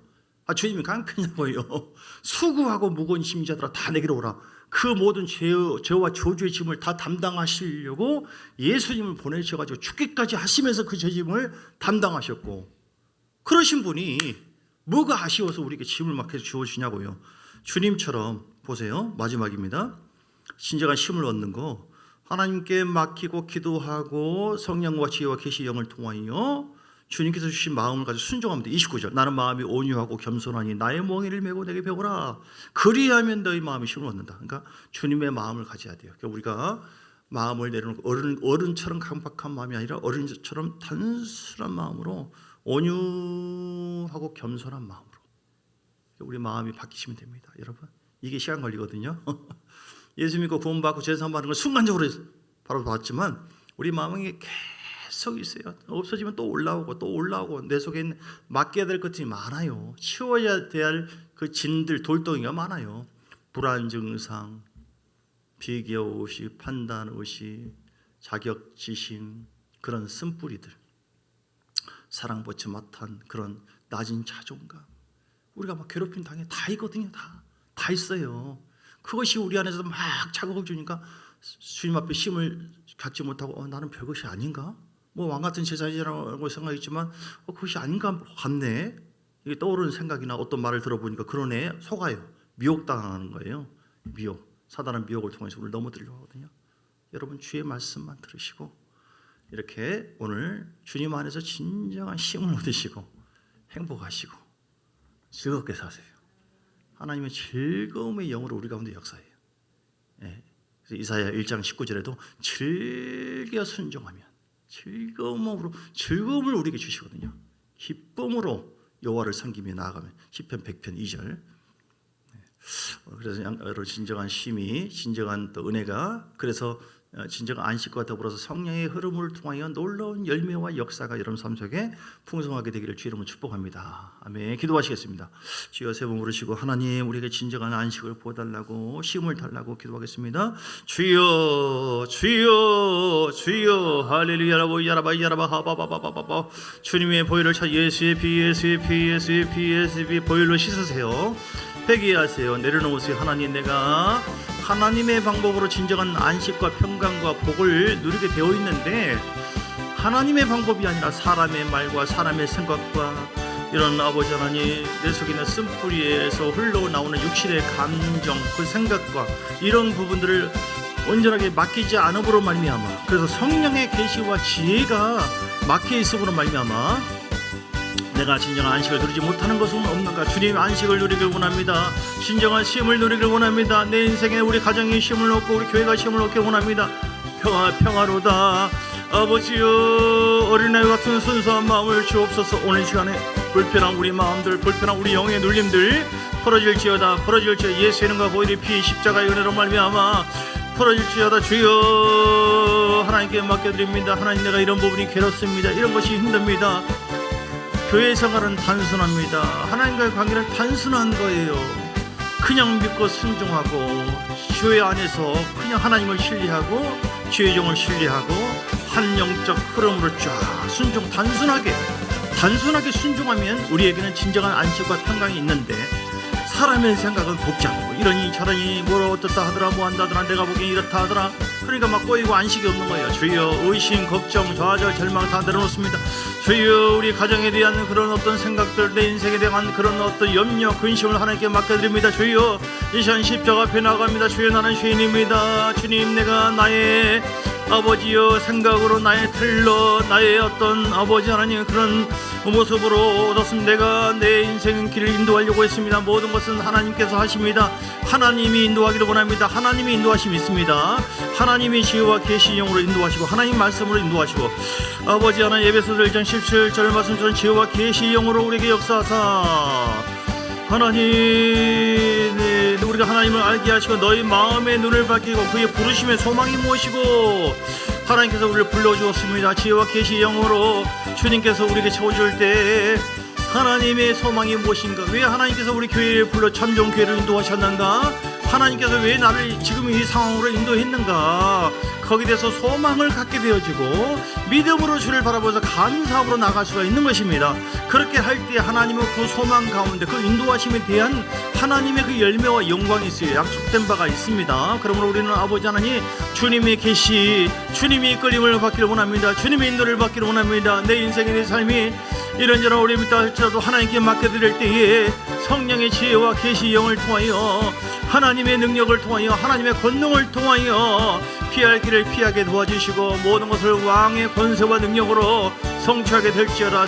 주님이 깡패냐고요. 수고하고 무거운 짐자들아 다 내게로 오라. 그 모든 죄와 저주의 짐을 다 담당하시려고 예수님을 보내셔가지고 죽기까지 하시면서 그 죄짐을 담당하셨고 그러신 분이 뭐가 아쉬워서 우리에게 짐을 맡겨 주시냐고요. 주님처럼 보세요. 마지막입니다. 진정한 쉼을 얻는 거 하나님께 맡기고 기도하고 성령과 지혜와 계시 영을 통하여 주님께서 주신 마음을 가지고 순종하면 돼. 29절 나는 마음이 온유하고 겸손하니 나의 멍에를 메고 내게 배우라. 그리하면 너희 마음이 쉼을 얻는다. 그러니까 주님의 마음을 가져야 돼요. 그러니까 우리가 마음을 내려놓고 어른처럼 강박한 마음이 아니라 어른처럼 단순한 마음으로 온유하고 겸손한 마음으로 우리 마음이 바뀌시면 됩니다. 여러분 이게 시간 걸리거든요. 예수 믿고 구원받고 죄사함 받는 걸 순간적으로 바로 봤지만 우리 마음이 계속 있어요. 없어지면 또 올라오고 또 올라오고 내 속에 있는 맡겨야 될 것들이 많아요. 치워야 될 그 진들 돌덩이가 많아요. 불안 증상, 비교의식, 판단의식, 자격지심, 그런 쓴뿌리들, 사랑받지 못한 그런 낮은 자존감, 우리가 막 괴롭힘 당해 다 있거든요. 다 있어요. 그것이 우리 안에서 막 자극을 주니까 주님 앞에 힘을 갖지 못하고 나는 별것이 아닌가? 뭐 왕같은 제자이라고 생각했지만 그것이 아닌가 같네. 이게 떠오르는 생각이나 어떤 말을 들어보니까 그러네. 속아요. 미혹당하는 거예요. 미혹. 사단은 미혹을 통해서 우리를 넘어뜨리려고 하거든요. 여러분 주의 말씀만 들으시고 이렇게 오늘 주님 안에서 진정한 힘을 얻으시고 행복하시고 즐겁게 사세요. 하나님의 즐거움의 영으로 우리 가운데 역사해요. 예. 그래서 이사야 1장 19절에도 즐겨 순종하면 즐거움을 우리에게 주시거든요. 기쁨으로 여호와를 섬기며 나아가면 시편 100편 2절. 그래서 여러 진정한 쉼이, 진정한 또 은혜가, 그래서 진정한 안식과 더불어서 성령의 흐름을 통하여 놀라운 열매와 역사가 여러분 삶 속에 풍성하게 되기를 주 이름으로 축복합니다. 아멘. 기도하시겠습니다. 주여 세 번 부르시고 하나님 우리에게 진정한 안식을 보달라고 쉼을 달라고 기도하겠습니다. 주여 주여 주여 할렐루야 라바 야라바 하바바바바바. 주님의 보혈을 차 예수의 피 보혈로 씻으세요. 회개하세요. 내려놓으세요. 하나님, 내가 하나님의 방법으로 진정한 안식과 평강과 복을 누리게 되어 있는데 하나님의 방법이 아니라 사람의 말과 사람의 생각과 이런 아버지 하나님 내 속에 있는 쓴뿌리에서 흘러나오는 육신의 감정, 그 생각과 이런 부분들을 온전하게 맡기지 않음으로 말미암아, 그래서 성령의 계시와 지혜가 막혀 있음으로 말미암아 내가 진정한 안식을 누리지 못하는 것은 없는가? 주님의 안식을 누리길 원합니다. 진정한 쉼을 누리길 원합니다. 내 인생에 우리 가정이 쉼을 얻고 우리 교회가 쉼을 얻길 원합니다. 평화로다. 아버지여, 어린아이 같은 순수한 마음을 주옵소서. 오늘 시간에 불편한 우리 마음들, 불편한 우리 영의 눌림들 풀어질지어다. 예수의 이름과 보혈의 피 십자가의 은혜로 말미암아 풀어질지어다. 주여, 하나님께 맡겨드립니다. 하나님, 내가 이런 부분이 괴롭습니다. 이런 것이 힘듭니다. 교회 생활은 단순합니다. 하나님과의 관계는 단순한 거예요. 그냥 믿고 순종하고 교회 안에서 그냥 하나님을 신뢰하고 주의 종을 신뢰하고 한 영적 흐름으로 쫙 순종, 단순하게 순종하면 우리에게는 진정한 안식과 평강이 있는데 사람의 생각은 복잡하고 이러니 저러니 뭐라 어떻다 하더라, 뭐 한다더라, 내가 보기엔 이렇다 하더라. 그러니까 막 꼬이고 안식이 없는 거예요. 주여, 의심, 걱정, 좌절, 절망 다 내려놓습니다. 주여, 우리 가정에 대한 그런 어떤 생각들, 내 인생에 대한 그런 어떤 염려, 근심을 하나님께 맡겨드립니다. 주여, 이 시간 십자가 앞에 나갑니다. 주여, 나는 죄인입니다. 주님, 내가 나의 아버지여 생각으로, 나의 틀로, 나의 어떤 아버지 하나님 그런 모습으로 얻었습니다. 내가 내 인생 길을 인도하려고 했습니다. 모든 것은 하나님께서 하십니다. 하나님이 인도하기를 원합니다. 하나님이 인도하심이 있습니다. 하나님이 지혜와 계시 영으로 인도하시고 하나님 말씀으로 인도하시고 아버지 하나님 에베소서 1장 17절 말씀처럼 지혜와 계시 영으로 우리에게 역사하사 하나님, 네, 우리가 하나님을 알게 하시고 너희 마음의 눈을 밝히고 그의 부르심의 소망이 무엇이고 하나님께서 우리를 불러주었습니다. 지혜와 계시 영으로 주님께서 우리에게 채워줄 때 하나님의 소망이 무엇인가? 왜 하나님께서 우리 교회를 불러 참종교회를 인도하셨는가? 하나님께서 왜 나를 지금 이 상황으로 인도했는가? 거기에 대해서 소망을 갖게 되어지고 믿음으로 주를 바라보면서 감사함으로 나갈 수가 있는 것입니다. 그렇게 할 때 하나님의 그 소망 가운데 그 인도하심에 대한 하나님의 그 열매와 영광이 있어요. 약속된 바가 있습니다. 그러므로 우리는 아버지 하나님 주님의 계시, 주님의 이끌림을 받기를 원합니다. 주님의 인도를 받기를 원합니다. 내 인생의 내 삶이 이런저런 어려움이 있다 할지라도 하나님께 맡겨드릴 때에 성령의 지혜와 계시 영을 통하여 하나님의 능력을 통하여 하나님의 권능을 통하여 피할 길을 피하게 도와주시고 모든 것을 왕의 권세와 능력으로 성취하게 될지어다.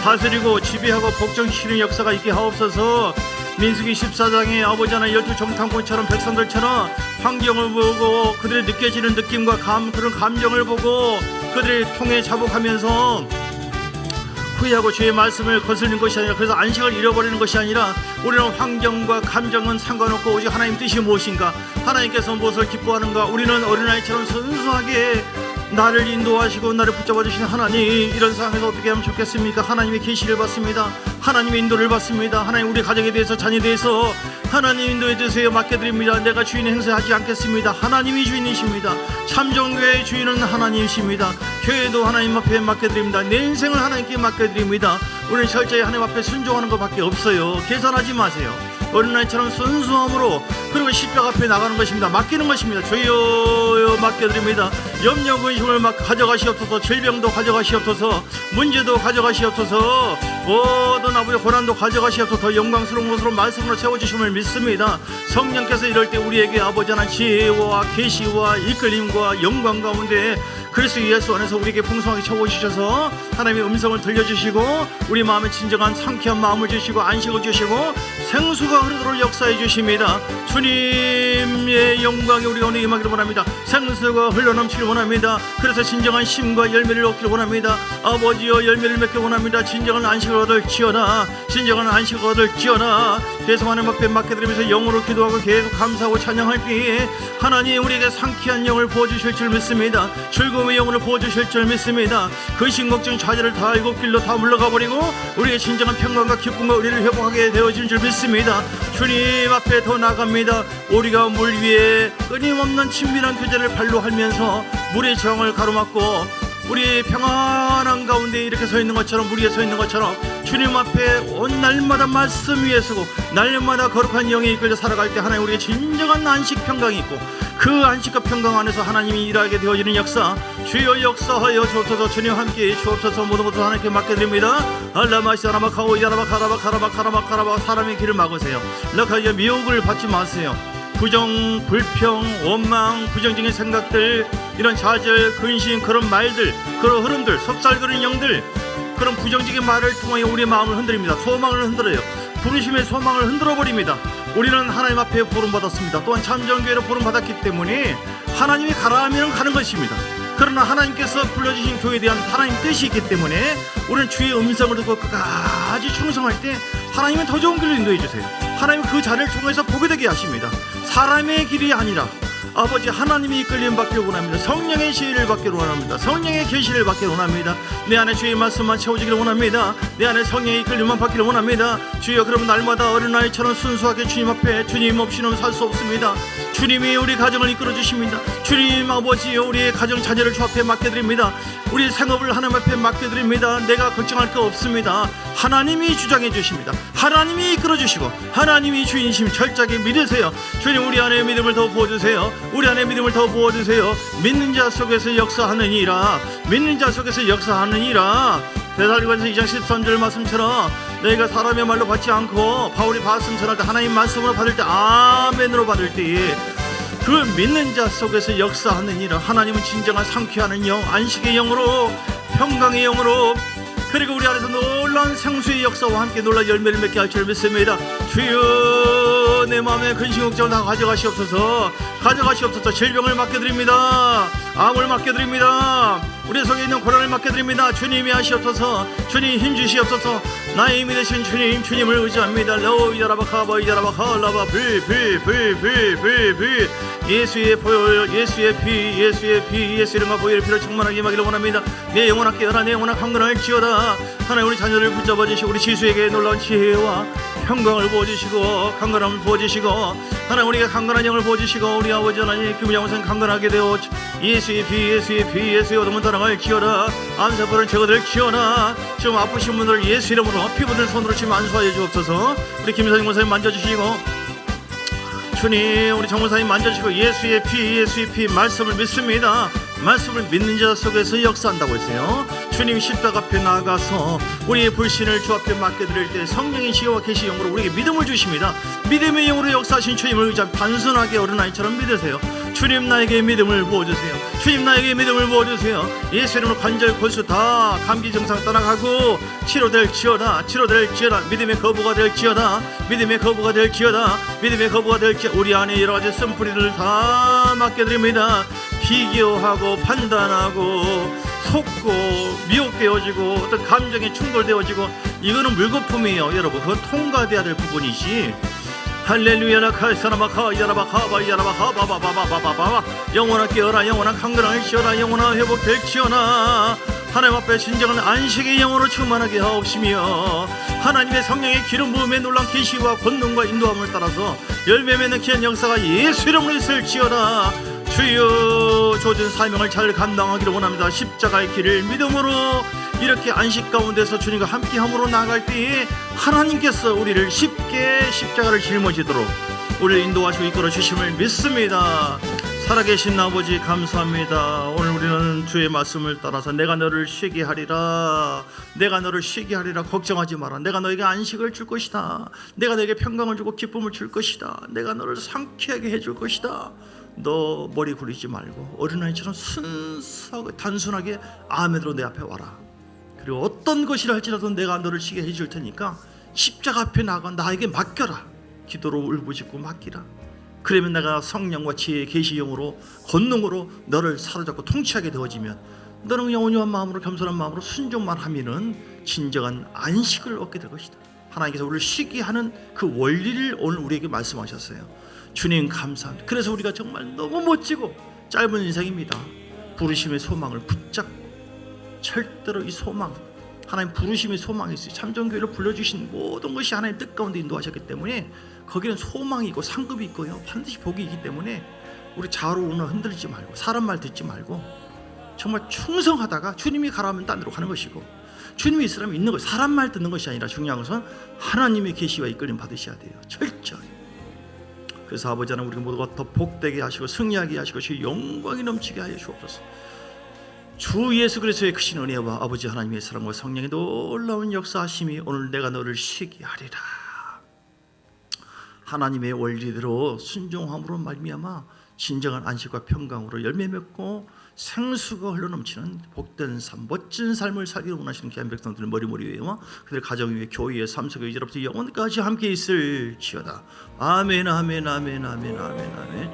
다스리고 지배하고 복종시키는 역사가 있게 하옵소서. 민수기 14장의 아버지 하나님 12정탐꾼처럼 백성들처럼 환경을 보고 그들의 느껴지는 느낌과 그런 감정을 보고 그들의 통에 자복하면서 후회하고 주의 말씀을 거스르는 것이 아니라, 그래서 안식을 잃어버리는 것이 아니라 우리는 환경과 감정은 상관없고 오직 하나님 뜻이 무엇인가, 하나님께서 무엇을 기뻐하는가, 우리는 어린아이처럼 순수하게 나를 인도하시고 나를 붙잡아 주시는 하나님, 이런 상황에서 어떻게 하면 좋겠습니까? 하나님의 계시를 받습니다. 하나님의 인도를 받습니다. 하나님, 우리 가정에 대해서, 자녀에 대해서 하나님 인도해 주세요. 맡겨드립니다. 내가 주인 행세하지 않겠습니다. 하나님이 주인이십니다. 참정교회의 주인은 하나님이십니다. 교회도 하나님 앞에 맡겨드립니다. 내 인생을 하나님께 맡겨드립니다. 우리는 철저히 하나님 앞에 순종하는 것밖에 없어요. 계산하지 마세요. 어린아이처럼 순수함으로, 그리고 십자가 앞에 나가는 것입니다. 맡기는 것입니다. 주여 맡겨드립니다. 염려 근심을 가져가시옵소서. 질병도 가져가시옵소서. 문제도 가져가시옵소서. 모든 아버지 고난도 가져가시옵소서. 영광스러운 것으로 말씀으로 채워주심을 믿습니다. 성령께서 이럴 때 우리에게 아버지 하나님 지혜와 계시와 이끌림과 영광 가운데 그리스도 예수 안에서 우리에게 풍성하게 채워주셔서 하나님의 음성을 들려주시고 우리 마음에 진정한 상쾌한 마음을 주시고 안식을 주시고 생수가 흐르도록 역사해 주십니다. 주님의 영광이 우리 가운데 임하기를 원합니다. 생수가 흘러넘치기를 원합니다. 그래서 진정한 심과 열매를 얻기를 원합니다. 아버지여, 열매를 맺기를 원합니다. 진정한 안식을 얻을지어다. 진정한 안식을 얻을지어다. 계속 하나님 앞에 맡겨드리면서 영으로 기도하고 계속 감사하고 찬양할 때에 하나님 우리에게 상쾌한 영을 부어주실 줄 믿습니다. 즐거움의 영혼을 부어주실 줄 믿습니다. 근심 걱정 좌절을 다 일곱 길로 다 물러가 버리고 우리의 진정한 평강과 기쁨과 의리를 회복하게 되어질 줄 믿습니다. 주님 앞에 더 나갑니다. 우리가 물 위에 끊임없는 친밀한 교제를 발로 할면서 물의 저항을 가로막고 우리 평안한 가운데 이렇게 서 있는 것처럼, 물 위에 서 있는 것처럼 주님 앞에 온 날마다 말씀 위에 서고 날마다 거룩한 영에 이끌려 살아갈 때 하나님 우리에게 진정한 안식 평강이 있고 그 안식과 평강 안에서 하나님이 일하게 되어지는 역사, 주여 역사하여 주옵소서. 주님 함께 주옵소서. 모든 것을 하나님께 맡겨드립니다. 알라마시아라마카오 이아라바카라바카라바카라바카라바 사람의 길을 막으세요. 락하여 미혹을 받지 마세요. 부정, 불평, 원망, 부정적인 생각들, 이런 좌절, 근심, 그런 말들, 그런 흐름들, 속살그런 영들, 그런 부정적인 말을 통하여 우리의 마음을 흔들립니다. 소망을 흔들어요. 부르심의 소망을 흔들어버립니다. 우리는 하나님 앞에 부름받았습니다. 또한 참정교회로 부름받았기 때문에 하나님이 가라 하면 가는 것입니다. 그러나 하나님께서 불러주신 교회에 대한 하나님 뜻이 있기 때문에 우리는 주의 음성을 듣고 끝까지 충성할 때 하나님은 더 좋은 길로 인도해 주세요. 하나님은 그 자리를 통해서 보게 되게 하십니다. 사람의 길이 아니라 아버지 하나님이 이끌림 받기를 원합니다. 성령의 지혜를 받기를 원합니다. 성령의 계시를 받기를 원합니다. 내 안에 주의 말씀만 채워지기를 원합니다. 내 안에 성령의 이끌림만 받기를 원합니다. 주여, 그러면 날마다 어린아이처럼 순수하게 주님 앞에, 주님 없이는 살 수 없습니다. 주님이 우리 가정을 이끌어 주십니다. 주님 아버지여, 우리의 가정 자녀를 주 앞에 맡겨드립니다. 우리 생업을 하나님 앞에 맡겨드립니다. 내가 걱정할 거 없습니다. 하나님이 주장해 주십니다. 하나님이 이끌어 주시고 하나님이 주인이심 철저하게 믿으세요. 주님, 우리 안에 믿음을 더 부어주세요. 우리 안에 믿음을 더 부어주세요. 믿는 자 속에서 역사하느니라. 믿는 자 속에서 역사하느니라. 데살로니가서 2장 13절 말씀처럼 너희가 사람의 말로 받지 않고 바울이 받았음 전할 때 하나님 말씀으로 받을 때 아멘으로 받을 때에 그 믿는 자 속에서 역사하느니라. 하나님은 진정한 상쾌하는 영, 안식의 영으로, 평강의 영으로, 그리고 우리 안에서 놀라운 생수의 역사와 함께 놀라운 열매를 맺게 할 줄 믿습니다. 주여, 내 마음의 근심 걱정을 다 가져가시옵소서. 가져가시옵소서. 질병을 맡겨드립니다. 암을 맡겨드립니다. 우리 속에 있는 고난을 맡겨드립니다. 주님이 하시옵소서. 주님 힘주시옵소서. 나의 힘이 되신 주님, 주님을 의지합니다. 로이다라바카바 이다라바카라바 불 예수의 보혈, 예수의 피, 예수의 피, 예수 이름과 보혈의 피를 충만하게 임하기를 원합니다. 내 영혼아 깨어라, 내 영혼아 강건할지어다. 하나님 우리 자녀를 붙잡아 주시고 우리 지수에게 놀라운 지혜와 평강을 부어주시고 강건함을 부어주시고 하나님 우리가 강건한 영을 부어주시고 우리 아버지 하나님 그 영생 강건하게 되어 예수의 피, 예수의 피, 예수의 어둠은 떠나갈지어다. 암세포를 제거될지어다. 지금 아프신 분들 예수 이름으로 피부들 손으로 지금 안수하여 주옵소서. 우리 김사님 목사님 만져주시고 주님, 우리 정목사님 만져주시고 예수의 피 말씀을 믿습니다. 말씀을 믿는 자 속에서 역사한다고 했어요. 주님 십자가 앞에 나아가서 우리의 불신을 주 앞에 맡겨드릴 때 성령의 지혜와 계시 영으로 우리에게 믿음을 주십니다. 믿음의 영으로 역사하신 주님을 의지하며 단순하게 어린아이처럼 믿으세요. 주님 나에게 믿음을 부어주세요. 주님 나에게 믿음을 부어주세요. 예수 이름으로 관절 골수 다 감기 증상 떠나가고 치료될지어다. 치료될지어다. 믿음의 거부가 될지어다. 믿음의 거부가 될지어다. 믿음의 거부가 될지어다. 우리 안에 여러 가지 쓴뿌리들을 다 맡겨드립니다. 비교하고 판단하고 속고 미혹되어지고 어떤 감정에 충돌되어지고 이거는 물거품이에요. 여러분, 그건 통과돼야 될 부분이지 할렐루야나 칼사나마카 야라바카바 야라바카바바바바바바바 영원한 깨어라 영원한 강건함을 지어라 영원한 회복될지어나 하나님 앞에 진정한 안식의 영으로 충만하게 하옵시며 하나님의 성령의 기름 부음의 놀란 계시와 권능과 인도함을 따라서 열매 맺는 귀한 역사가 예수 이름으로 있을지어다. 주여 주어진 사명을 잘 감당하기를 원합니다. 십자가의 길을 믿음으로 이렇게 안식 가운데서 주님과 함께함으로 나아갈 때에 하나님께서 우리를 쉽게 십자가를 짊어지도록 우리를 인도하시고 이끌어 주심을 믿습니다. 살아계신 아버지 감사합니다. 오늘 우리는 주의 말씀을 따라서 내가 너를 쉬게 하리라, 내가 너를 쉬게 하리라, 걱정하지 마라, 내가 너에게 안식을 줄 것이다, 내가 너에게 평강을 주고 기쁨을 줄 것이다, 내가 너를 상쾌하게 해줄 것이다. 너 머리 굴리지 말고 어린아이처럼 순수하고 단순하게 아멘으로 내 앞에 와라. 그리고 어떤 것이라 할지라도 내가 너를 쉬게 해줄 테니까 십자가 앞에 나가 나에게 맡겨라. 기도로 울부짖고 맡기라. 그러면 내가 성령과 지혜의 계시 영으로 권능으로 너를 사로잡고 통치하게 되어지면 너는 영원한 마음으로 겸손한 마음으로 순종만 하면은 진정한 안식을 얻게 될 것이다. 하나님께서 우리를 쉬게 하는 그 원리를 오늘 우리에게 말씀하셨어요. 주님 감사합니다. 그래서 우리가 정말 너무 멋지고 짧은 인생입니다. 부르심의 소망을 붙잡고 절대로 이 소망, 하나님 부르심의 소망이 있어요. 참정교회를 불러주신 모든 것이 하나님 뜻 가운데 인도하셨기 때문에 거기는 소망이 있고 상급이 있고요, 반드시 복이 있기 때문에 우리 좌우로 우는 흔들리지 말고 사람 말 듣지 말고 정말 충성하다가 주님이 가라면 딴 데로 가는 것이고 주님이 있으라면 있는 것, 사람 말 듣는 것이 아니라 중요한 것은 하나님의 계시와 이끌림 받으셔야 돼요. 철저히. 그래서 아버지 하나님 우리 모두가 더 복되게 하시고 승리하게 하시고 주의 영광이 넘치게 하여 주옵소서. 주 예수 그리스도의 크신 은혜와 아버지 하나님의 사랑과 성령의 놀라운 역사하심이 오늘 내가 너를 쉬게 하리라. 하나님의 원리대로 순종함으로 말미암아 진정한 안식과 평강으로 열매 맺고 생수가 흘러넘치는 복된 삶, 멋진 삶을 살기를 원하시는 귀한 백성들은 머리머리 위에와 그들 가정 위에 교회의 삶 속에 이제부터 영원까지 함께 있을지어다. 아멘 아멘 아멘 아멘 아멘 아멘.